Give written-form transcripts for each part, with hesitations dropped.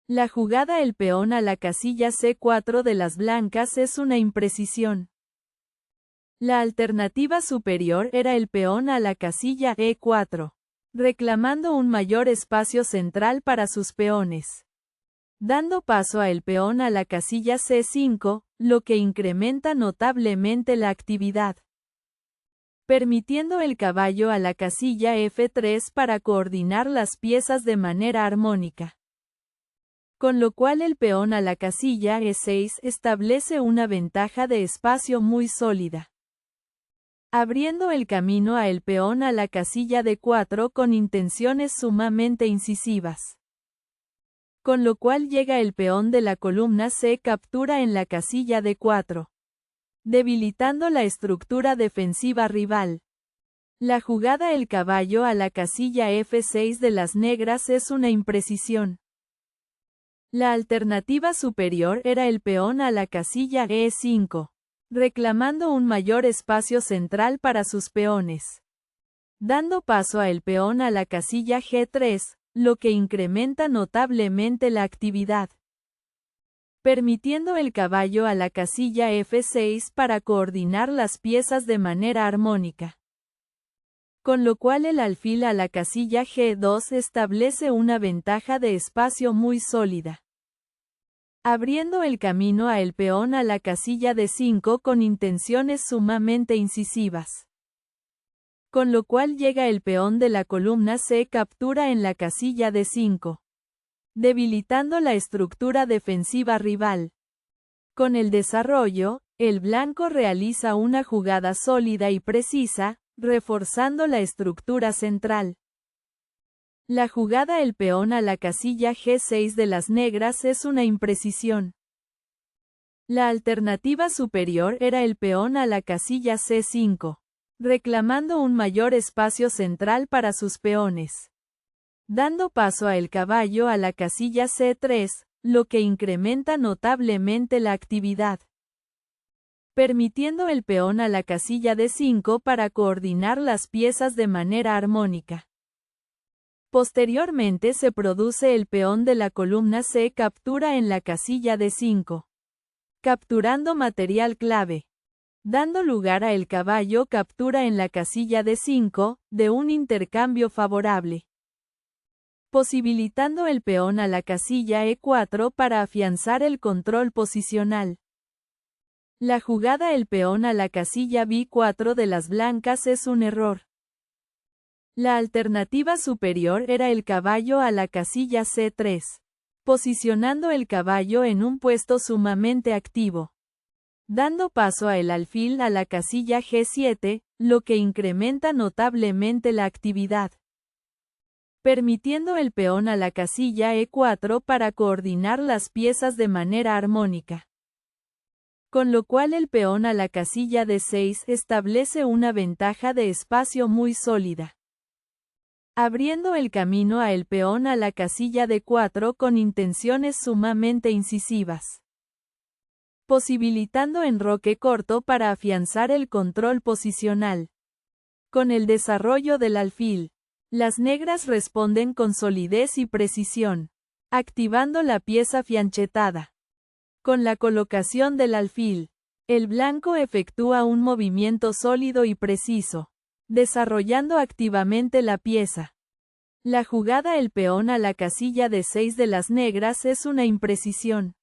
La jugada el peón a la casilla C4 de las blancas es una imprecisión. La alternativa superior era el peón a la casilla E4, reclamando un mayor espacio central para sus peones. Dando paso a el peón a la casilla C5, lo que incrementa notablemente la actividad. Permitiendo el caballo a la casilla F3 para coordinar las piezas de manera armónica. Con lo cual el peón a la casilla E6 establece una ventaja de espacio muy sólida. Abriendo el camino a el peón a la casilla D4 con intenciones sumamente incisivas. Con lo cual llega el peón de la columna C captura en la casilla D4. Debilitando la estructura defensiva rival. La jugada el caballo a la casilla F6 de las negras es una imprecisión. La alternativa superior era el peón a la casilla E5, reclamando un mayor espacio central para sus peones. Dando paso a el peón a la casilla G3, lo que incrementa notablemente la actividad. Permitiendo el caballo a la casilla F6 para coordinar las piezas de manera armónica. Con lo cual el alfil a la casilla G2 establece una ventaja de espacio muy sólida. Abriendo el camino a el peón a la casilla D5 con intenciones sumamente incisivas. Con lo cual llega el peón de la columna C captura en la casilla D5. Debilitando la estructura defensiva rival. Con el desarrollo, el blanco realiza una jugada sólida y precisa, reforzando la estructura central. La jugada el peón a la casilla G6 de las negras es una imprecisión. La alternativa superior era el peón a la casilla C5, reclamando un mayor espacio central para sus peones. Dando paso a el caballo a la casilla C3, lo que incrementa notablemente la actividad. Permitiendo el peón a la casilla D5 para coordinar las piezas de manera armónica. Posteriormente se produce el peón de la columna C captura en la casilla D5. Capturando material clave. Dando lugar a el caballo captura en la casilla D5, de un intercambio favorable. Posibilitando el peón a la casilla E4 para afianzar el control posicional. La jugada el peón a la casilla B4 de las blancas es un error. La alternativa superior era el caballo a la casilla C3, posicionando el caballo en un puesto sumamente activo. Dando paso a el alfil a la casilla G7, lo que incrementa notablemente la actividad. Permitiendo el peón a la casilla E4 para coordinar las piezas de manera armónica. Con lo cual el peón a la casilla D6 establece una ventaja de espacio muy sólida. Abriendo el camino a el peón a la casilla D4 con intenciones sumamente incisivas. Posibilitando enroque corto para afianzar el control posicional. Con el desarrollo del alfil, las negras responden con solidez y precisión, activando la pieza fianchetada. Con la colocación del alfil, el blanco efectúa un movimiento sólido y preciso, desarrollando activamente la pieza. La jugada el peón a la casilla D6 de las negras es una imprecisión.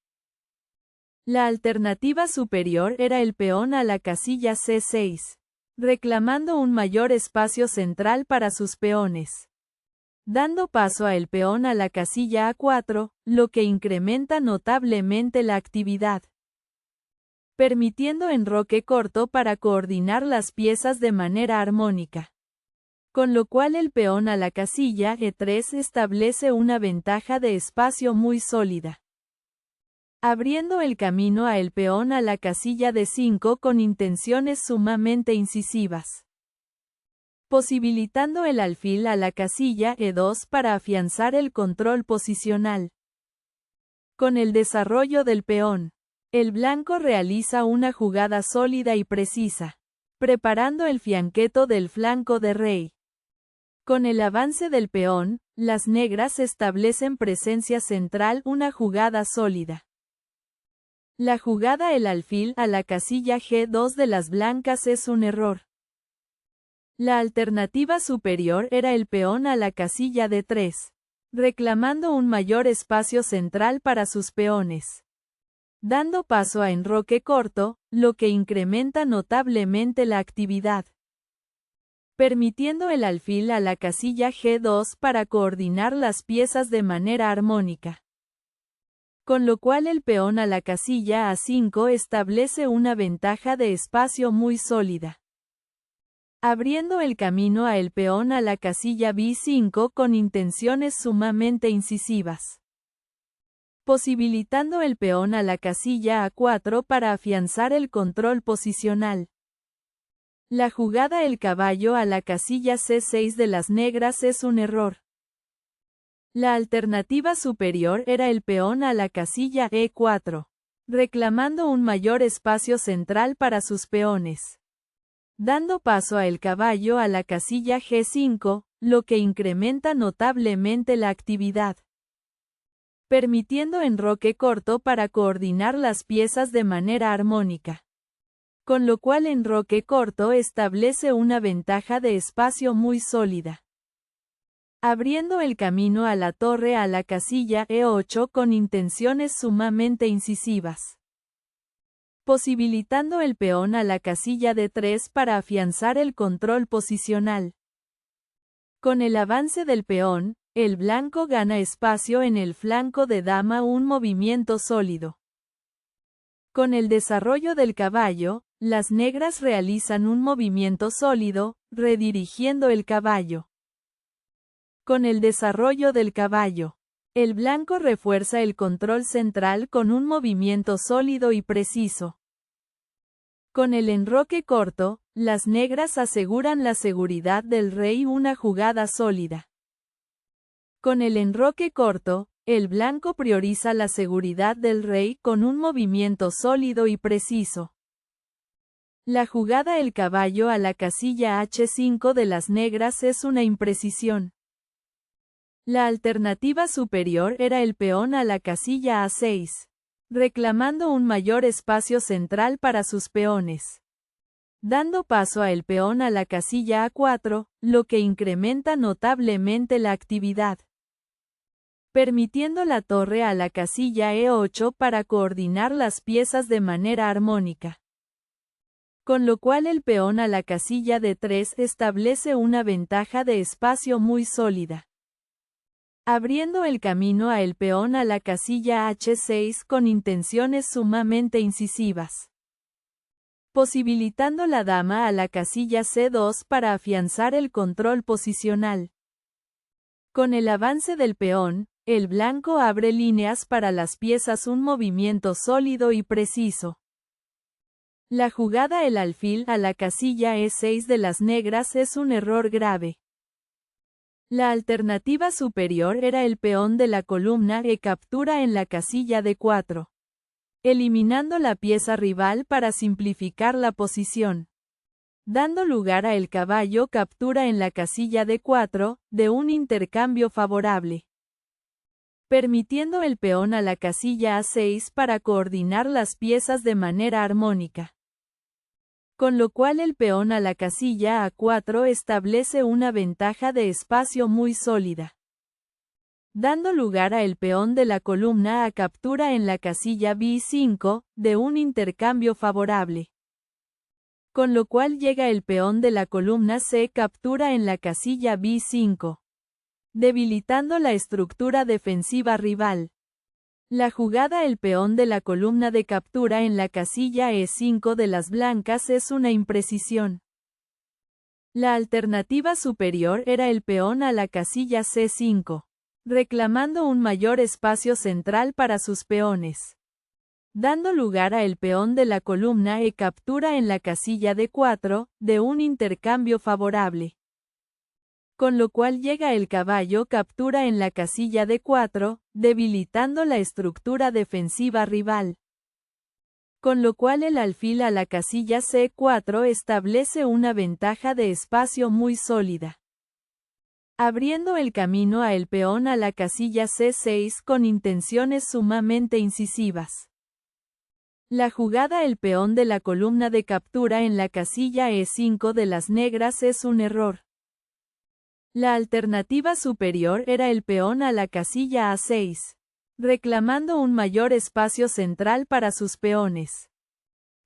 La alternativa superior era el peón a la casilla C6, reclamando un mayor espacio central para sus peones. Dando paso a el peón a la casilla A4, lo que incrementa notablemente la actividad. Permitiendo enroque corto para coordinar las piezas de manera armónica. Con lo cual el peón a la casilla E3 establece una ventaja de espacio muy sólida. Abriendo el camino a el peón a la casilla D5 con intenciones sumamente incisivas. Posibilitando el alfil a la casilla E2 para afianzar el control posicional. Con el desarrollo del peón, el blanco realiza una jugada sólida y precisa, preparando el fianqueto del flanco de rey. Con el avance del peón, las negras establecen presencia central, una jugada sólida. La jugada el alfil a la casilla G2 de las blancas es un error. La alternativa superior era el peón a la casilla D3, reclamando un mayor espacio central para sus peones, dando paso a enroque corto, lo que incrementa notablemente la actividad, permitiendo el alfil a la casilla G2 para coordinar las piezas de manera armónica. Con lo cual el peón a la casilla A5 establece una ventaja de espacio muy sólida, abriendo el camino a el peón a la casilla B5 con intenciones sumamente incisivas, posibilitando el peón a la casilla A4 para afianzar el control posicional. La jugada el caballo a la casilla C6 de las negras es un error. La alternativa superior era el peón a la casilla E4, reclamando un mayor espacio central para sus peones, dando paso a el caballo a la casilla G5, lo que incrementa notablemente la actividad, permitiendo enroque corto para coordinar las piezas de manera armónica. Con lo cual enroque corto establece una ventaja de espacio muy sólida, abriendo el camino a la torre a la casilla E8 con intenciones sumamente incisivas, posibilitando el peón a la casilla D3 para afianzar el control posicional. Con el avance del peón, el blanco gana espacio en el flanco de dama, un movimiento sólido. Con el desarrollo del caballo, las negras realizan un movimiento sólido, redirigiendo el caballo. Con el desarrollo del caballo, el blanco refuerza el control central con un movimiento sólido y preciso. Con el enroque corto, las negras aseguran la seguridad del rey, una jugada sólida. Con el enroque corto, el blanco prioriza la seguridad del rey con un movimiento sólido y preciso. La jugada el caballo a la casilla H5 de las negras es una imprecisión. La alternativa superior era el peón a la casilla A6, reclamando un mayor espacio central para sus peones, dando paso a el peón a la casilla A4, lo que incrementa notablemente la actividad, permitiendo la torre a la casilla E8 para coordinar las piezas de manera armónica. Con lo cual el peón a la casilla D3 establece una ventaja de espacio muy sólida, abriendo el camino a el peón a la casilla H6 con intenciones sumamente incisivas, posibilitando la dama a la casilla C2 para afianzar el control posicional. Con el avance del peón, el blanco abre líneas para las piezas, un movimiento sólido y preciso. La jugada el alfil a la casilla E6 de las negras es un error grave. La alternativa superior era el peón de la columna E captura en la casilla D4, eliminando la pieza rival para simplificar la posición, dando lugar a el caballo captura en la casilla D4, de un intercambio favorable, permitiendo el peón a la casilla A6 para coordinar las piezas de manera armónica. Con lo cual el peón a la casilla A4 establece una ventaja de espacio muy sólida, dando lugar a el peón de la columna A captura en la casilla B5, de un intercambio favorable. Con lo cual llega el peón de la columna C captura en la casilla B5, debilitando la estructura defensiva rival. La jugada el peón de la columna de captura en la casilla E5 de las blancas es una imprecisión. La alternativa superior era el peón a la casilla C5, reclamando un mayor espacio central para sus peones, dando lugar a el peón de la columna E captura en la casilla D4, de un intercambio favorable. Con lo cual llega el caballo captura en la casilla D4, debilitando la estructura defensiva rival. Con lo cual el alfil a la casilla C4 establece una ventaja de espacio muy sólida. abriendo el camino a el peón a la casilla C6 con intenciones sumamente incisivas. La jugada el peón de la columna de captura en la casilla E5 de las negras es un error. La alternativa superior era el peón a la casilla A6, reclamando un mayor espacio central para sus peones.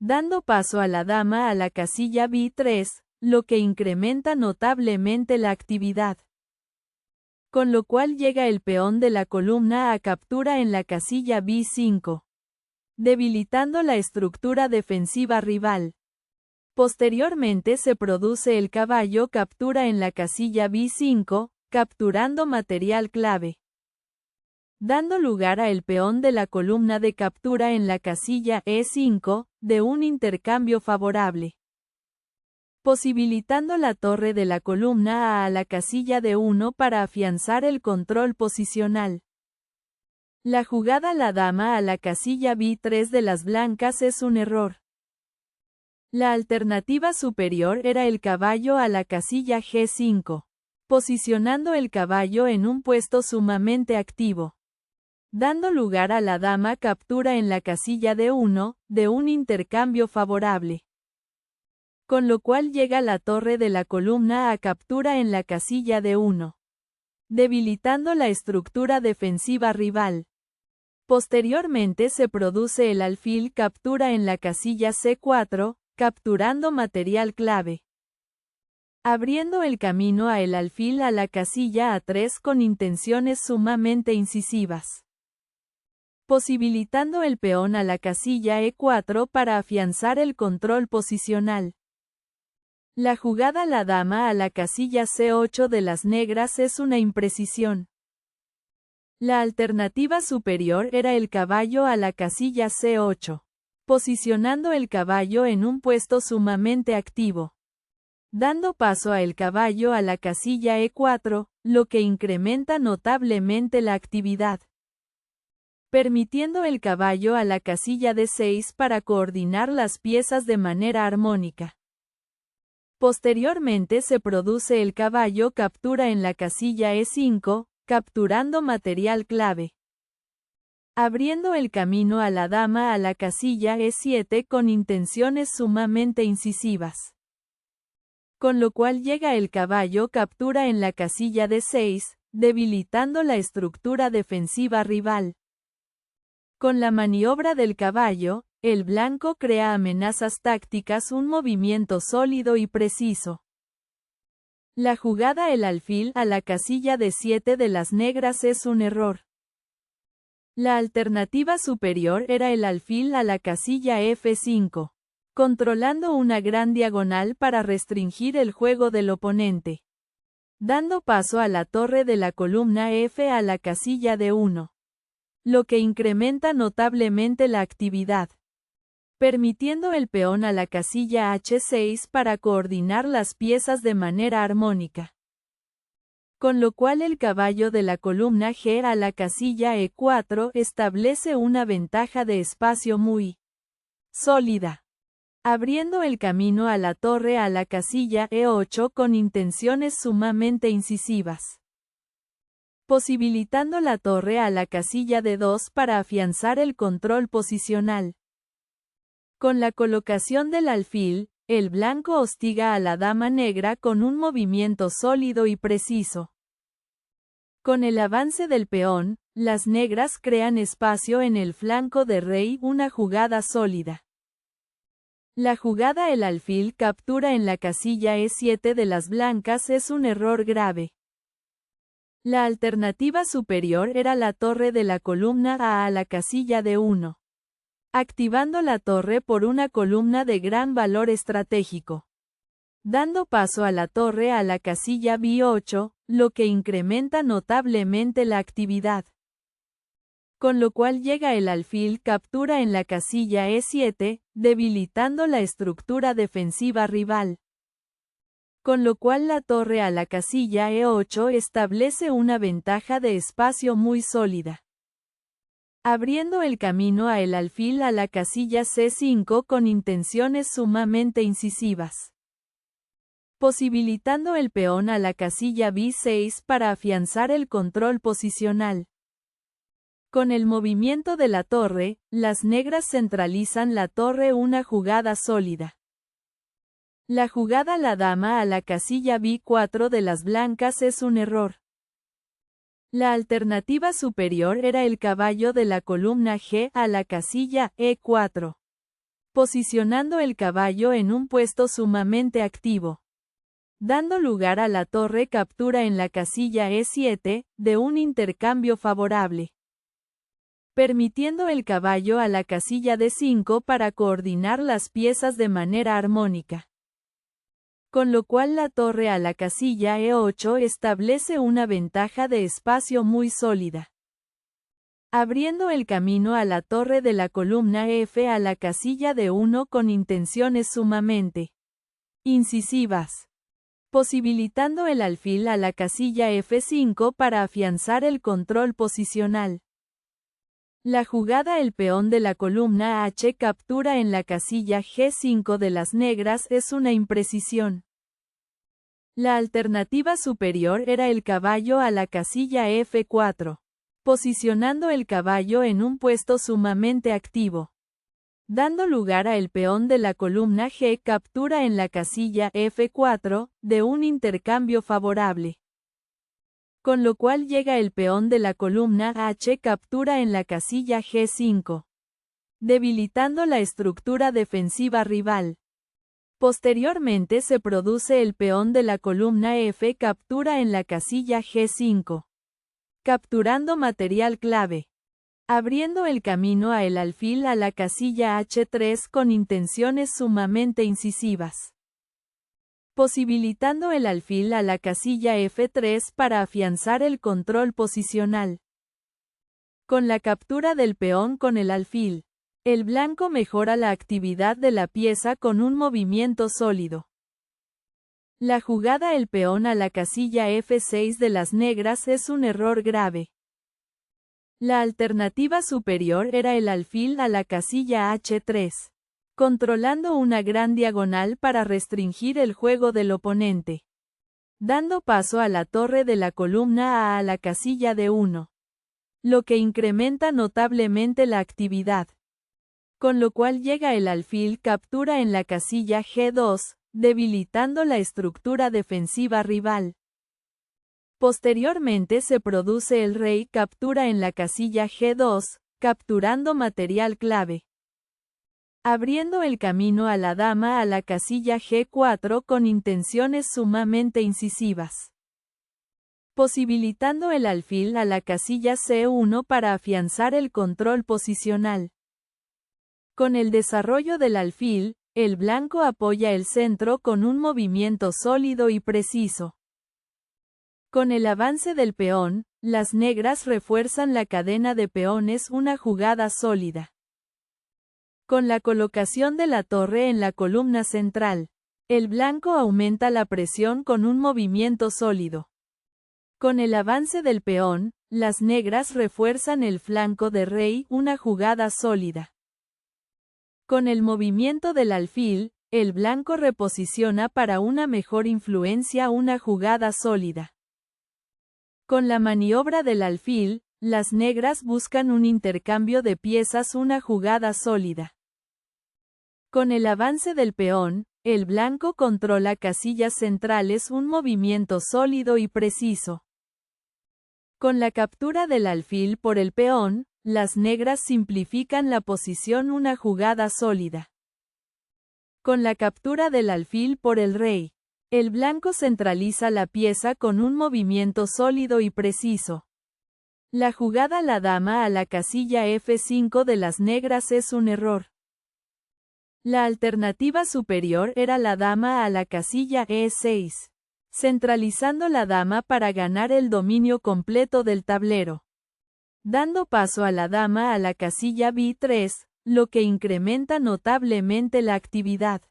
Dando paso a la dama a la casilla B3, lo que incrementa notablemente la actividad. Con lo cual llega el peón de la columna a captura en la casilla B5, debilitando la estructura defensiva rival. Posteriormente se produce el caballo captura en la casilla B5, capturando material clave, dando lugar a el peón de la columna de captura en la casilla E5, de un intercambio favorable, posibilitando la torre de la columna a la casilla D1 para afianzar el control posicional. La jugada la dama a la casilla B3 de las blancas es un error. La alternativa superior era el caballo a la casilla G5, posicionando el caballo en un puesto sumamente activo, dando lugar a la dama captura en la casilla D1, de un intercambio favorable. Con lo cual llega la torre de la columna a captura en la casilla D1, debilitando la estructura defensiva rival. Posteriormente se produce el alfil captura en la casilla C4, capturando material clave, abriendo el camino a el alfil a la casilla A3 con intenciones sumamente incisivas, posibilitando el peón a la casilla E4 para afianzar el control posicional. La jugada la dama a la casilla C8 de las negras es una imprecisión. La alternativa superior era el caballo a la casilla C8, posicionando el caballo en un puesto sumamente activo, dando paso a el caballo a la casilla E4, lo que incrementa notablemente la actividad, permitiendo el caballo a la casilla D6 para coordinar las piezas de manera armónica. Posteriormente se produce el caballo captura en la casilla E5, capturando material clave, abriendo el camino a la dama a la casilla E7 con intenciones sumamente incisivas. Con lo cual llega el caballo captura en la casilla D6, debilitando la estructura defensiva rival. Con la maniobra del caballo, el blanco crea amenazas tácticas, un movimiento sólido y preciso. La jugada el alfil a la casilla D7 de las negras es un error. La alternativa superior era el alfil a la casilla F5, controlando una gran diagonal para restringir el juego del oponente, dando paso a la torre de la columna F a la casilla D1, lo que incrementa notablemente la actividad, permitiendo el peón a la casilla H6 para coordinar las piezas de manera armónica. Con lo cual el caballo de la columna G a la casilla E4 establece una ventaja de espacio muy sólida, abriendo el camino a la torre a la casilla E8 con intenciones sumamente incisivas, posibilitando la torre a la casilla D2 para afianzar el control posicional. Con la colocación del alfil, el blanco hostiga a la dama negra con un movimiento sólido y preciso. Con el avance del peón, las negras crean espacio en el flanco de rey, una jugada sólida. La jugada el alfil captura en la casilla E7 de las blancas es un error grave. La alternativa superior era la torre de la columna A la casilla D1. Activando la torre por una columna de gran valor estratégico, dando paso a la torre a la casilla B8, lo que incrementa notablemente la actividad. Con lo cual llega el alfil captura en la casilla E7, debilitando la estructura defensiva rival. Con lo cual la torre a la casilla E8 establece una ventaja de espacio muy sólida, abriendo el camino a el alfil a la casilla C5 con intenciones sumamente incisivas. posibilitando el peón a la casilla B6 para afianzar el control posicional. Con el movimiento de la torre, las negras centralizan la torre, una jugada sólida. La jugada la dama a la casilla B4 de las blancas es un error. La alternativa superior era el caballo de la columna G a la casilla E4, posicionando el caballo en un puesto sumamente activo, dando lugar a la torre captura en la casilla E7, de un intercambio favorable, permitiendo el caballo a la casilla D5 para coordinar las piezas de manera armónica. Con lo cual la torre a la casilla E8 establece una ventaja de espacio muy sólida, abriendo el camino a la torre de la columna F a la casilla D1 con intenciones sumamente incisivas, posibilitando el alfil a la casilla F5 para afianzar el control posicional. La jugada el peón de la columna H captura en la casilla G5 de las negras es una imprecisión. La alternativa superior era el caballo a la casilla F4, posicionando el caballo en un puesto sumamente activo, dando lugar a el peón de la columna G captura en la casilla F4, de un intercambio favorable. Con lo cual llega el peón de la columna H captura en la casilla G5, debilitando la estructura defensiva rival. Posteriormente se produce el peón de la columna F captura en la casilla G5, capturando material clave, abriendo el camino a el alfil a la casilla H3 con intenciones sumamente incisivas, posibilitando el alfil a la casilla F3 para afianzar el control posicional. Con la captura del peón con el alfil, el blanco mejora la actividad de la pieza con un movimiento sólido. La jugada el peón a la casilla F6 de las negras es un error grave. La alternativa superior era el alfil a la casilla H3, controlando una gran diagonal para restringir el juego del oponente, dando paso a la torre de la columna A la casilla D1, lo que incrementa notablemente la actividad. Con lo cual llega el alfil captura en la casilla G2, debilitando la estructura defensiva rival. Posteriormente se produce el rey captura en la casilla G2, capturando material clave, abriendo el camino a la dama a la casilla G4 con intenciones sumamente incisivas, posibilitando el alfil a la casilla C1 para afianzar el control posicional. Con el desarrollo del alfil, el blanco apoya el centro con un movimiento sólido y preciso. Con el avance del peón, las negras refuerzan la cadena de peones, una jugada sólida. Con la colocación de la torre en la columna central, el blanco aumenta la presión con un movimiento sólido. Con el avance del peón, las negras refuerzan el flanco de rey, una jugada sólida. Con el movimiento del alfil, el blanco reposiciona para una mejor influencia, una jugada sólida. Con la maniobra del alfil, las negras buscan un intercambio de piezas, una jugada sólida. Con el avance del peón, el blanco controla casillas centrales, un movimiento sólido y preciso. Con la captura del alfil por el peón, las negras simplifican la posición, una jugada sólida. Con la captura del alfil por el rey, el blanco centraliza la pieza con un movimiento sólido y preciso. La jugada la dama a la casilla F5 de las negras es un error. La alternativa superior era la dama a la casilla E6, centralizando la dama para ganar el dominio completo del tablero, dando paso a la dama a la casilla B3, lo que incrementa notablemente la actividad.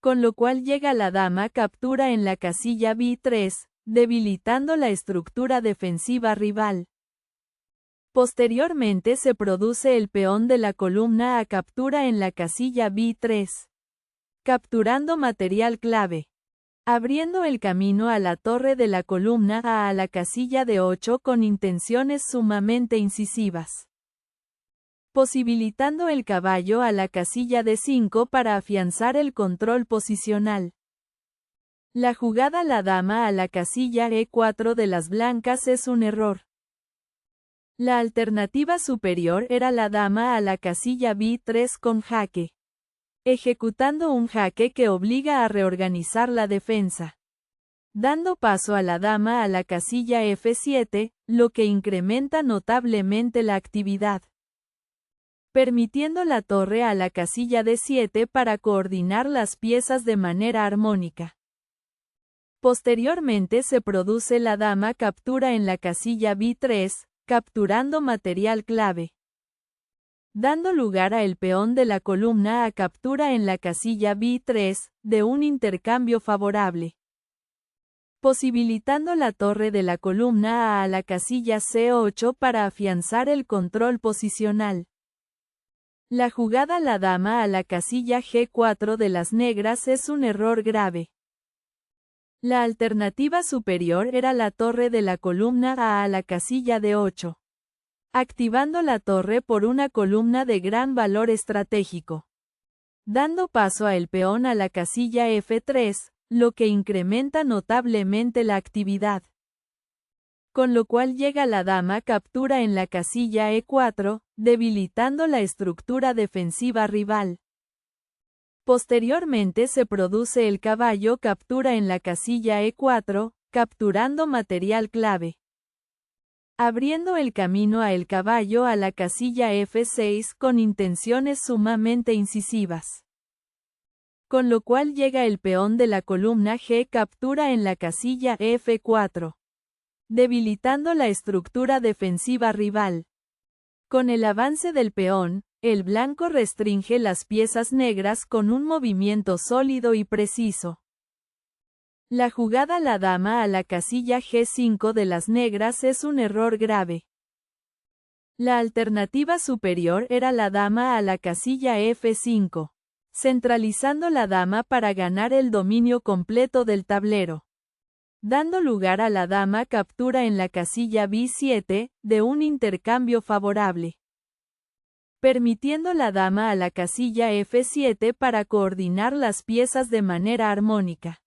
Con lo cual llega la dama captura en la casilla B3, debilitando la estructura defensiva rival. Posteriormente se produce el peón de la columna A captura en la casilla B3, capturando material clave. abriendo el camino a la torre de la columna A a la casilla de 8 con intenciones sumamente incisivas, posibilitando el caballo a la casilla de 5 para afianzar el control posicional. La jugada la dama a la casilla E4 de las blancas es un error. La alternativa superior era la dama a la casilla B3 con jaque, ejecutando un jaque que obliga a reorganizar la defensa, dando paso a la dama a la casilla F7, lo que incrementa notablemente la actividad, permitiendo la torre a la casilla D7 para coordinar las piezas de manera armónica. Posteriormente se produce la dama captura en la casilla B3, capturando material clave, dando lugar a el peón de la columna A captura en la casilla B3, de un intercambio favorable, posibilitando la torre de la columna A la casilla C8 para afianzar el control posicional. La jugada la dama a la casilla G4 de las negras es un error grave. La alternativa superior era la torre de la columna A la casilla D8, activando la torre por una columna de gran valor estratégico, dando paso a el peón a la casilla F3, lo que incrementa notablemente la actividad, con lo cual llega la dama captura en la casilla E4, debilitando la estructura defensiva rival. Posteriormente se produce el caballo captura en la casilla E4, capturando material clave, abriendo el camino a el caballo a la casilla F6 con intenciones sumamente incisivas, con lo cual llega el peón de la columna G captura en la casilla F4, debilitando la estructura defensiva rival. Con el avance del peón, el blanco restringe las piezas negras con un movimiento sólido y preciso. La jugada la dama a la casilla G5 de las negras es un error grave. La alternativa superior era la dama a la casilla F5, centralizando la dama para ganar el dominio completo del tablero, dando lugar a la dama captura en la casilla B7, de un intercambio favorable, permitiendo la dama a la casilla F7 para coordinar las piezas de manera armónica,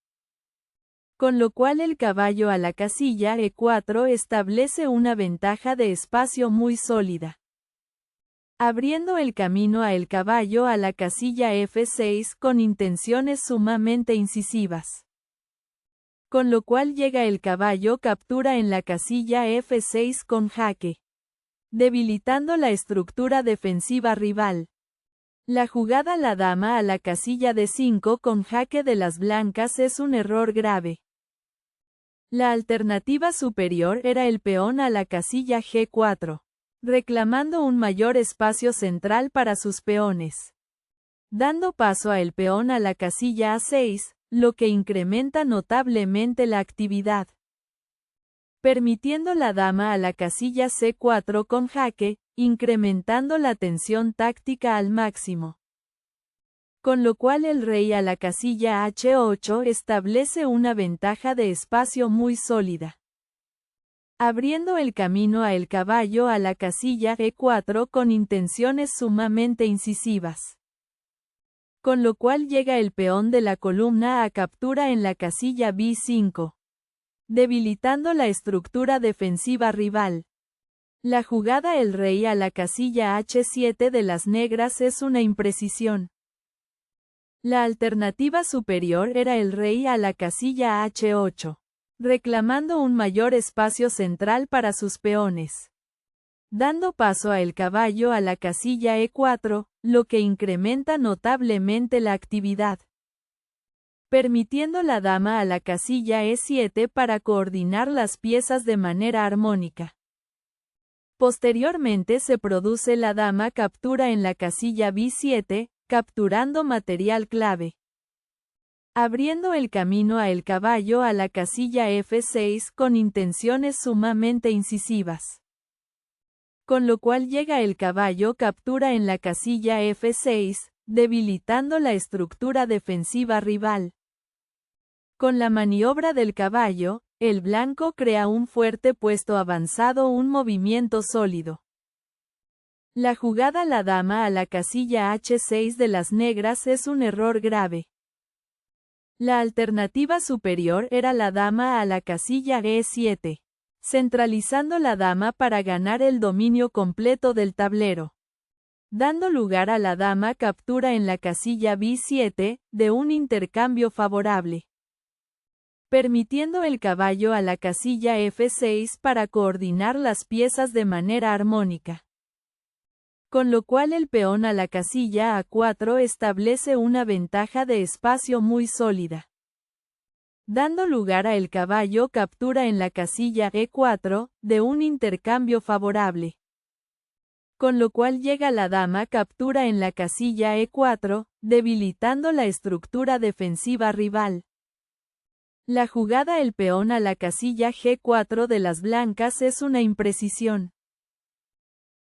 con lo cual el caballo a la casilla E4 establece una ventaja de espacio muy sólida, abriendo el camino a el caballo a la casilla F6 con intenciones sumamente incisivas, con lo cual llega el caballo captura en la casilla F6 con jaque, debilitando la estructura defensiva rival. La jugada la dama a la casilla D5 con jaque de las blancas es un error grave. La alternativa superior era el peón a la casilla G4, reclamando un mayor espacio central para sus peones, dando paso a el peón a la casilla A6, lo que incrementa notablemente la actividad, permitiendo la dama a la casilla C4 con jaque, incrementando la tensión táctica al máximo, con lo cual el rey a la casilla H8 establece una ventaja de espacio muy sólida, abriendo el camino a el caballo a la casilla E4 con intenciones sumamente incisivas, con lo cual llega el peón de la columna A captura en la casilla B5, debilitando la estructura defensiva rival. La jugada el rey a la casilla H7 de las negras es una imprecisión. La alternativa superior era el rey a la casilla H8, reclamando un mayor espacio central para sus peones, dando paso a el caballo a la casilla E4, lo que incrementa notablemente la actividad, permitiendo la dama a la casilla E7 para coordinar las piezas de manera armónica. Posteriormente se produce la dama captura en la casilla B7, capturando material clave, abriendo el camino a el caballo a la casilla F6 con intenciones sumamente incisivas, con lo cual llega el caballo captura en la casilla F6, debilitando la estructura defensiva rival. Con la maniobra del caballo, el blanco crea un fuerte puesto avanzado, un movimiento sólido. La jugada la dama a la casilla H6 de las negras es un error grave. La alternativa superior era la dama a la casilla E7, centralizando la dama para ganar el dominio completo del tablero. Dando lugar a la dama captura en la casilla B7, de un intercambio favorable. Permitiendo el caballo a la casilla F6 para coordinar las piezas de manera armónica. Con lo cual el peón a la casilla A4 establece una ventaja de espacio muy sólida. Dando lugar a el caballo captura en la casilla E4, de un intercambio favorable. Con lo cual llega la dama captura en la casilla E4, debilitando la estructura defensiva rival. La jugada el peón a la casilla G4 de las blancas es una imprecisión.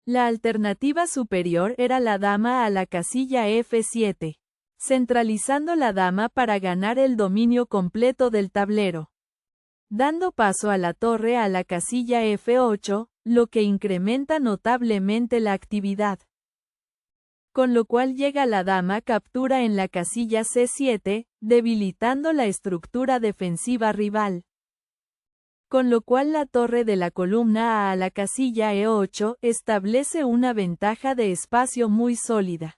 La alternativa superior era la dama a la casilla F7, centralizando la dama para ganar el dominio completo del tablero. Dando paso a la torre a la casilla F8, lo que incrementa notablemente la actividad. Con lo cual llega la dama captura en la casilla C7, debilitando la estructura defensiva rival. Con lo cual la torre de la columna A la casilla E8 establece una ventaja de espacio muy sólida.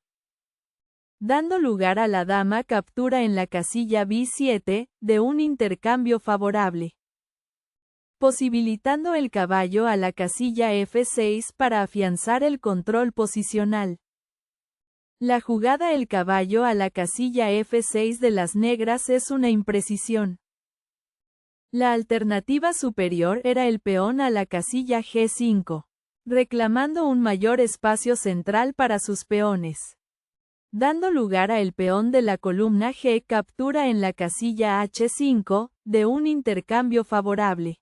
Dando lugar a la dama captura en la casilla B7, de un intercambio favorable. Posibilitando el caballo a la casilla F6 para afianzar el control posicional. La jugada el caballo a la casilla F6 de las negras es una imprecisión. La alternativa superior era el peón a la casilla G5, reclamando un mayor espacio central para sus peones. Dando lugar a el peón de la columna G captura en la casilla H5, de un intercambio favorable.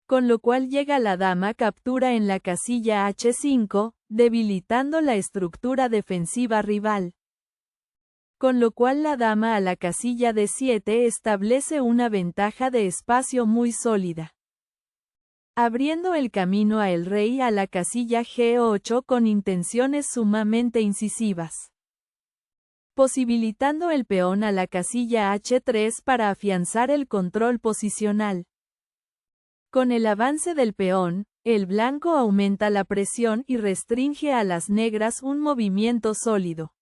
Con lo cual llega la dama captura en la casilla H5, debilitando la estructura defensiva rival. Con lo cual la dama a la casilla D7 establece una ventaja de espacio muy sólida. Abriendo el camino a el rey a la casilla G8 con intenciones sumamente incisivas. Posibilitando el peón a la casilla H3 para afianzar el control posicional. Con el avance del peón, el blanco aumenta la presión y restringe a las negras un movimiento sólido.